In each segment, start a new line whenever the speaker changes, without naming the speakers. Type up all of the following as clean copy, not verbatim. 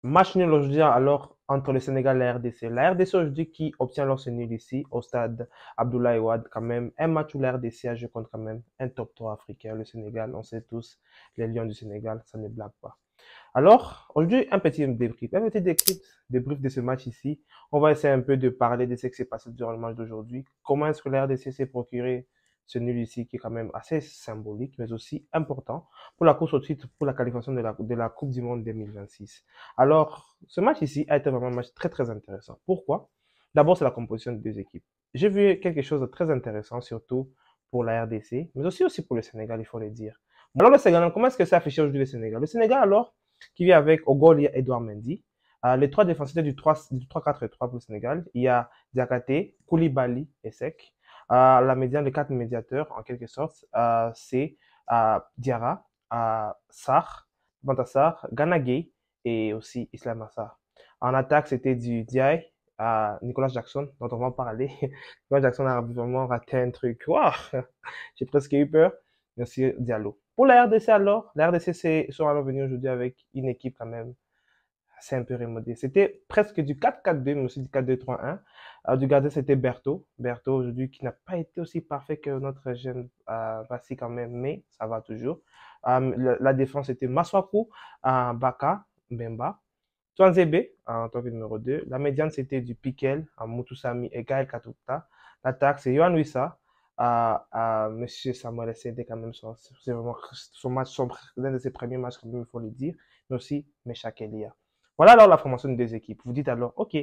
Match nul aujourd'hui alors entre le Sénégal et la RDC. La RDC aujourd'hui qui obtient alors ce nul ici au stade Abdoulaye Wade quand même. Un match où la RDC a joué contre quand même un top 3 africain. Le Sénégal, on sait tous, les Lions du Sénégal, ça ne blague pas. Alors, aujourd'hui, un petit débrief de ce match ici. On va essayer un peu de parler de ce qui s'est passé durant le match d'aujourd'hui. Comment est-ce que la RDC s'est procuré ce nul ici qui est quand même assez symbolique, mais aussi important pour la course au titre, pour la qualification de la Coupe du Monde 2026. Alors, ce match ici a été vraiment un match très très intéressant. Pourquoi? D'abord, c'est la composition des deux équipes. J'ai vu quelque chose de très intéressant, surtout pour la RDC, mais aussi pour le Sénégal, il faut le dire. Alors, le Sénégal, comment est-ce que c'est affiché aujourd'hui le Sénégal? Le Sénégal, alors, qui vient avec Ogol et Edouard Mendy. Les trois défenseurs du 3-4-3 pour le Sénégal. Il y a Diakate, Koulibaly et Sek. La médiane, les quatre médiateurs, en quelque sorte, c'est Diarra, Sarr, Bantassar, Gana Gueye et aussi Islam Assar. En attaque, c'était du Diaye, Nicolas Jackson, dont on va en parler. Nicolas Jackson a vraiment raté un truc. Wow! J'ai presque eu peur. Merci Diallo. Pour la RDC alors, la RDC sont alors venus aujourd'hui avec une équipe quand même assez un peu remodelée. C'était presque du 4-4-2, mais aussi du 4-2-3-1. Du gardien, c'était Berthaud. Berthaud aujourd'hui qui n'a pas été aussi parfait que notre jeune Bassi quand même, mais ça va toujours. La défense, c'était Maswaku, Baka, Mbemba. Twanzebe en tant que numéro 2. La médiane, c'était du Piquel, Mutusami et Gaël Katuta. L'attaque, c'est Yohan Wissa, Monsieur Samuel Sede, quand même, c'est vraiment l'un de ses premiers matchs, quand même, il faut le dire, mais aussi Meshak Elia. Voilà alors la formation des deux équipes. Vous dites alors, ok,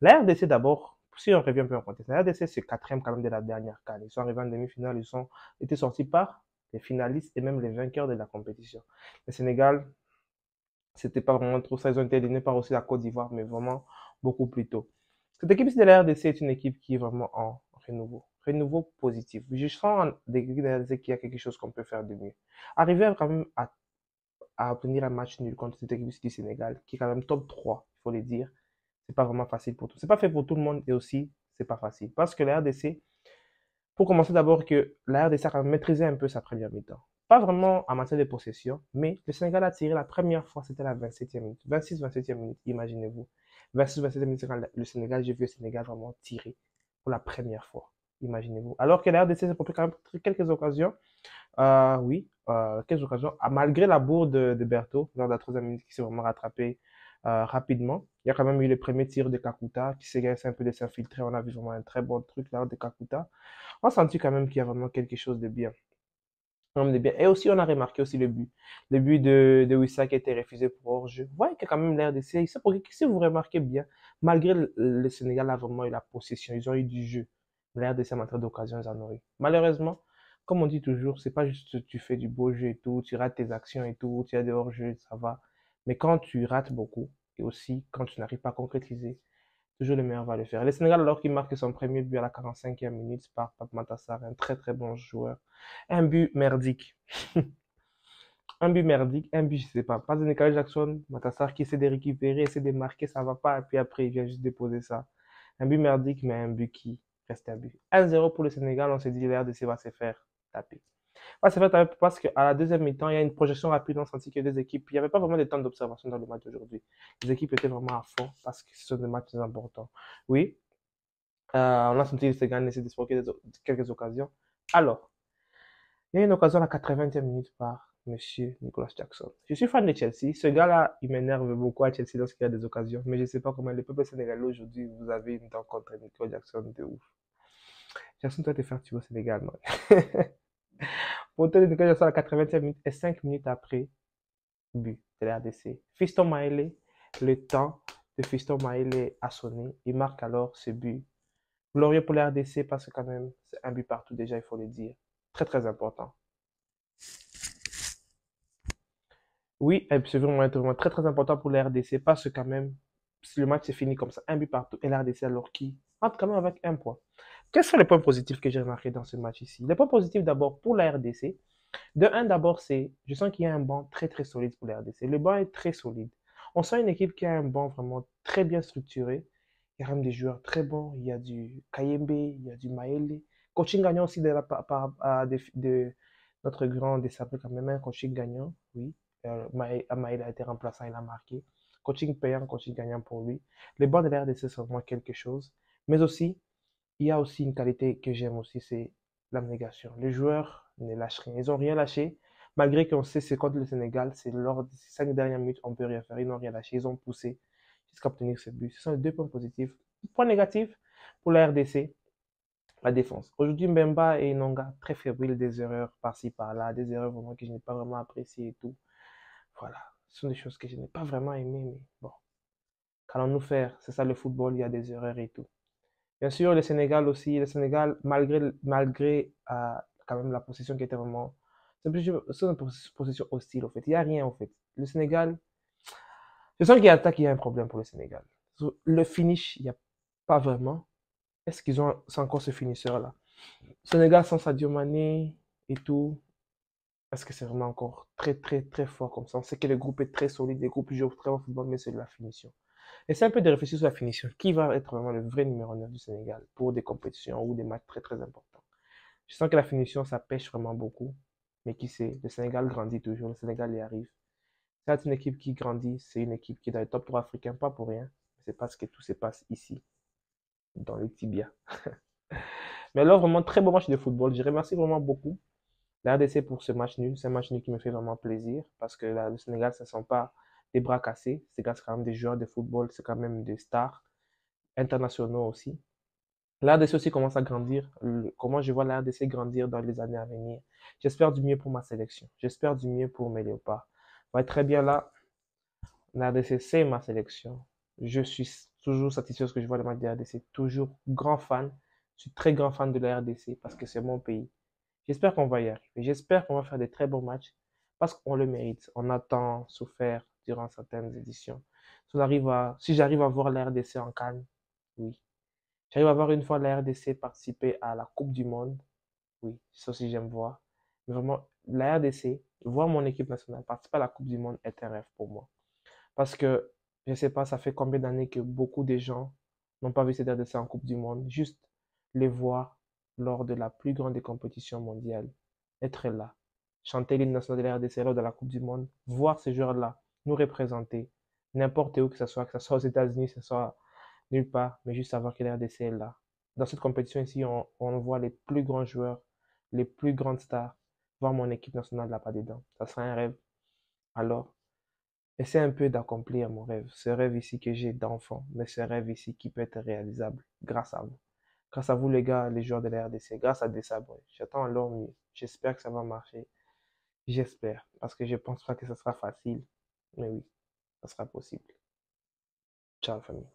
la RDC d'abord, si on revient un peu en contexte, la RDC c'est quatrième quand même de la dernière CAN. Ils sont arrivés en demi-finale, ils ont été sortis par les finalistes et même les vainqueurs de la compétition. Le Sénégal, c'était pas vraiment trop ça. Ils ont été éliminés par aussi la Côte d'Ivoire, mais vraiment beaucoup plus tôt. Cette équipe de la RDC est une équipe qui est vraiment en renouveau. Renouveau positif. Je sens en l'équipe de la RDC qu'il y a quelque chose qu'on peut faire de mieux. Arriver quand même à obtenir un match nul contre cette équipe du Sénégal, qui est quand même top 3, il faut le dire. C'est pas vraiment facile pour tout. C'est pas fait pour tout le monde et aussi, c'est pas facile. Parce que la RDC, pour commencer d'abord que la RDC a maîtrisé un peu sa première mi-temps. Pas vraiment en matière de possession, mais le Sénégal a tiré la première fois, c'était la 27e minute. 26-27e minute, imaginez-vous. 26-27e minute, quand le Sénégal, j'ai vu le Sénégal vraiment tirer pour la première fois. Imaginez-vous. Alors que la RDC s'est propris quand même quelques occasions. Oui, quelques occasions. Malgré la bourde de Berthaud, lors de la 3e minute, qui s'est vraiment rattrapé rapidement. Il y a quand même eu le premier tir de Kakuta qui s'est essayé un peu de s'infiltrer. On a vu vraiment un très bon truc là de Kakuta. On a senti quand même qu'il y a vraiment quelque chose de bien. Et aussi, on a remarqué aussi le but. Le but de Wissa qui a été refusé pour hors-jeu. Vous voyez qu'il y a quand même l'air d'essayer. Si vous remarquez bien, malgré le Sénégal a vraiment eu la possession, ils ont eu du jeu. L'air d'essayer en matière d'occasion, ils en ont eu. Malheureusement, comme on dit toujours, c'est pas juste que tu fais du beau jeu et tout, tu rates tes actions et tout, tu as des hors-jeu, ça va. Mais quand tu rates beaucoup, et aussi quand tu n'arrives pas à concrétiser, toujours le meilleur va le faire. Le Sénégal, alors qu'il marque son premier but à la 45e minute par Pape Matar, un très très bon joueur. Un but merdique. Un but merdique, un but, je sais pas. Pas de Nicolas Jackson, Matassar qui essaie de récupérer, essaie de marquer, ça va pas. Et puis après, il vient juste déposer ça. Un but merdique, mais un but qui reste un but. 1-0 pour le Sénégal, on s'est dit, l'RDC va se faire taper. Va se faire taper parce qu'à la deuxième mi-temps, il y a une projection rapide, on sentit que les deux équipes, il n'y avait pas vraiment de temps d'observation dans le match d'aujourd'hui. Les équipes étaient vraiment à fond parce que ce sont des matchs importants. Oui, on a senti que le Sénégal essayer de se procurer quelques occasions. Alors, il y a une occasion à la 80e minute par Monsieur Nicolas Jackson. Je suis fan de Chelsea. Ce gars-là, il m'énerve beaucoup à Chelsea lorsqu'il y a des occasions. Mais je ne sais pas comment le peuple sénégalais aujourd'hui, vous avez une dent contre Nicolas Jackson de ouf. Jackson doit te faire tuer au Sénégal, man. Pourtant, Nicolas Jackson à la 80e minute et 5 minutes après, but de la RDC. Fiston Maëlé, le temps de Fiston Maëlé a sonné. Il marque alors ce but. Glorieux pour la RDC parce que quand même, c'est un but partout déjà, il faut le dire. Très, très important. Oui, c'est vraiment très très important pour la RDC parce que quand même, si le match est fini comme ça, un but partout, et la RDC alors qui entre quand même avec un point. Quels sont les points positifs que j'ai remarqués dans ce match ici? Les points positifs d'abord pour la RDC. De un d'abord, je sens qu'il y a un banc très très solide pour la RDC. Le banc est très solide. On sent une équipe qui a un banc vraiment très bien structuré. Il y a même des joueurs très bons. Il y a du Kayembe, il y a du Maele. Coaching gagnant aussi de notre grand Dessablé quand même, un coaching gagnant, oui. Maël a été remplaçant, il a marqué. Coaching payant, coaching gagnant pour lui. Les bancs de la RDC, c'est vraiment quelque chose. Mais aussi, il y a aussi une qualité que j'aime aussi, c'est l'abnégation. Les joueurs ne lâchent rien. Ils n'ont rien lâché. Malgré qu'on sait c'est contre le Sénégal, c'est lors des 5 dernières minutes, on ne peut rien faire. Ils n'ont rien lâché. Ils ont poussé jusqu'à obtenir ce but. Ce sont les 2 points positifs. Point négatif pour la RDC, la défense. Aujourd'hui, Mbemba et Nonga, très fébriles, des erreurs par-ci, par-là, des erreurs vraiment que je n'ai pas vraiment appréciées et tout. Voilà. Ce sont des choses que je n'ai pas vraiment aimées, mais bon. Qu'allons-nous faire? C'est ça le football, il y a des erreurs et tout. Bien sûr, le Sénégal aussi, le Sénégal, malgré quand même la position qui était vraiment. C'est une position hostile, en fait. Il n'y a rien, en fait. Le Sénégal, je sens qu'il y a attaque, il y a un problème pour le Sénégal. Le finish, il n'y a pas vraiment. Est-ce qu'ils ont c'est encore ce finisseur-là? Le Sénégal sans Sadio Mané et tout, est-ce que c'est vraiment encore très, très, très fort comme ça? On sait que le groupe est très solide, le groupe joue très bon football, mais c'est de la finition. Essaie un peu de réfléchir sur la finition. Qui va être vraiment le vrai numéro 9 du Sénégal pour des compétitions ou des matchs très très importants? Je sens que la finition, ça pêche vraiment beaucoup. Mais qui sait, le Sénégal grandit toujours, le Sénégal y arrive. C'est une équipe qui grandit, c'est une équipe qui est dans le top 3 africain, pas pour rien. C'est parce que tout se passe ici, dans les tibias. Mais alors, vraiment, très beau match de football. Je remercie vraiment beaucoup la RDC pour ce match nul. C'est un match nul qui me fait vraiment plaisir parce que là, le Sénégal, ce ne sont pas des bras cassés. C'est quand même des joueurs de football, c'est quand même des stars internationaux aussi. L'ARDC aussi commence à grandir. Comment je vois l'ARDC grandir dans les années à venir. J'espère du mieux pour ma sélection. J'espère du mieux pour mes léopards. On va être très bien là. L'ARDC, c'est ma sélection. Je suis toujours satisfait de ce que je vois de ma RDC. Toujours grand fan. Je suis très grand fan de la RDC parce que c'est mon pays. J'espère qu'on va y arriver. J'espère qu'on va faire des très bons matchs parce qu'on le mérite. On a tant souffert durant certaines éditions. Si j'arrive à voir la RDC en Cannes, oui. J'arrive à voir une fois la RDC participer à la Coupe du Monde. Oui, ça aussi j'aime voir. Mais vraiment, la RDC, voir mon équipe nationale participer à la Coupe du Monde est un rêve pour moi. Parce que, je ne sais pas, ça fait combien d'années que beaucoup de gens n'ont pas vu cette RDC en Coupe du Monde. Juste les voir lors de la plus grande des compétitions mondiales. Être là. Chanter l'hymne national de la RDC lors de la Coupe du Monde. Voir ces joueurs-là nous représenter. N'importe où que ce soit aux États-Unis, que ce soit nulle part, mais juste savoir que la RDC est là. Dans cette compétition ici, on voit les plus grands joueurs, les plus grandes stars. Voir mon équipe nationale là-bas dedans. Ça sera un rêve. Alors, essaie un peu d'accomplir mon rêve. Ce rêve ici que j'ai d'enfant, mais ce rêve ici qui peut être réalisable grâce à vous. Grâce à vous, les gars, les joueurs de la RDC, grâce à Desabre. J'attends alors mieux. J'espère que ça va marcher. J'espère. Parce que je pense pas que ce sera facile. Mais oui, ça sera possible. Ciao, famille.